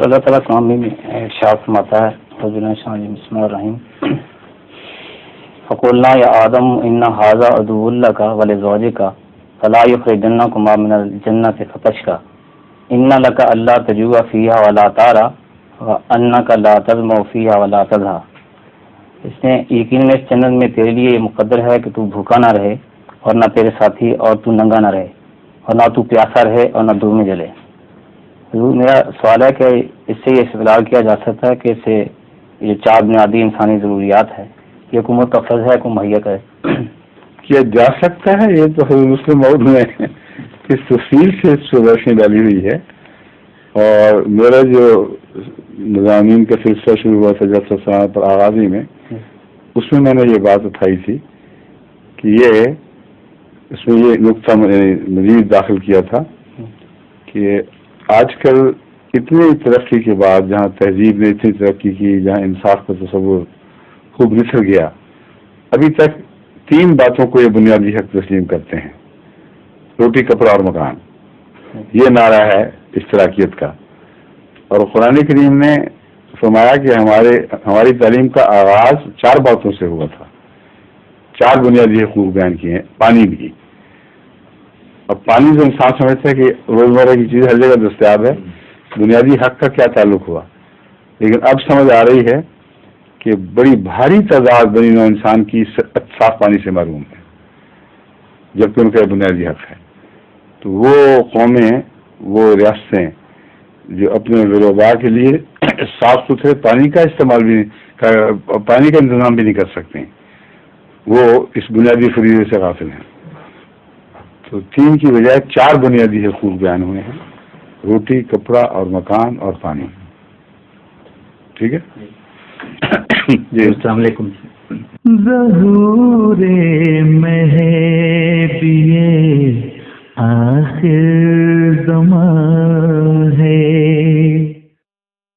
اللہ تعالیٰ کام میں ارشاد فرماتا ہے بسم اللہ الرحیم فقلنا یا آدم ان ھذا عدو لک ولزوجک فلا یخرجنکما من الجنۃ فتشقی ان لک الا تجوع فیہا ولا تعری وانک لا تظمأ فیہا ولا تضحی. اس نے یقیناً اس جنت میں تیرے لیے یہ مقدر ہے کہ تو بھوکا نہ رہے اور نہ تیرے ساتھی اور تو ننگا نہ رہے اور نہ تو پیاسا رہے اور نہ دور میں جلے. حضور میرا سوال ہے کہ اس سے یہ استدلال کیا جا سکتا ہے کہ اسے یہ 4 بنیادی انسانی ضروریات ہے یہ حکومت کا فرض ہے کو مہیا کرے؟ کیا جا سکتا ہے؟ یہ تو حضور مسلم موعود میں اس تفصیل سے روشنی ڈالی ہوئی ہے. اور میرا جو مضامین کا سلسلہ شروع ہوا تھا جب سلسلہ پر آغازی میں، اس میں نے یہ بات اٹھائی تھی کہ اس میں یہ نقطہ مزید داخل کیا تھا کہ آج کل اتنی ترقی کے بعد جہاں تہذیب نے اتنی ترقی کی، جہاں انصاف کا تصور خوب نکھر گیا، ابھی تک 3 باتوں کو یہ بنیادی حق تسلیم کرتے ہیں: روٹی، کپڑا اور مکان. یہ نعرہ ہے اشتراکیت کا. اور قرآن کریم نے فرمایا کہ ہماری تعلیم کا آغاز 4 باتوں سے ہوا تھا. 4 بنیادی حقوق بیان کیے ہیں. پانی بھی. اب پانی جو انسان سمجھتا ہے کہ روزمرہ کی چیز ہر جگہ دستیاب ہے، بنیادی حق کا کیا تعلق ہوا؟ لیکن اب سمجھ آ رہی ہے کہ بڑی بھاری تعداد بنی نوع انسان کی صاف پانی سے محروم ہے، جبکہ ان کا بنیادی حق ہے. تو وہ قومیں، وہ ریاستیں جو اپنے غربا کے لیے صاف ستھرے پانی کا استعمال بھی پانی کا انتظام بھی نہیں کر سکتے، وہ اس بنیادی فریضے سے غافل ہیں. تو 3 کی بجائے 4 بنیادی حقوق بیان ہوئے ہیں: روٹی، کپڑا اور مکان اور پانی. ٹھیک ہے جی. السلام علیکم. ظہور مہدی آخر زمان ہے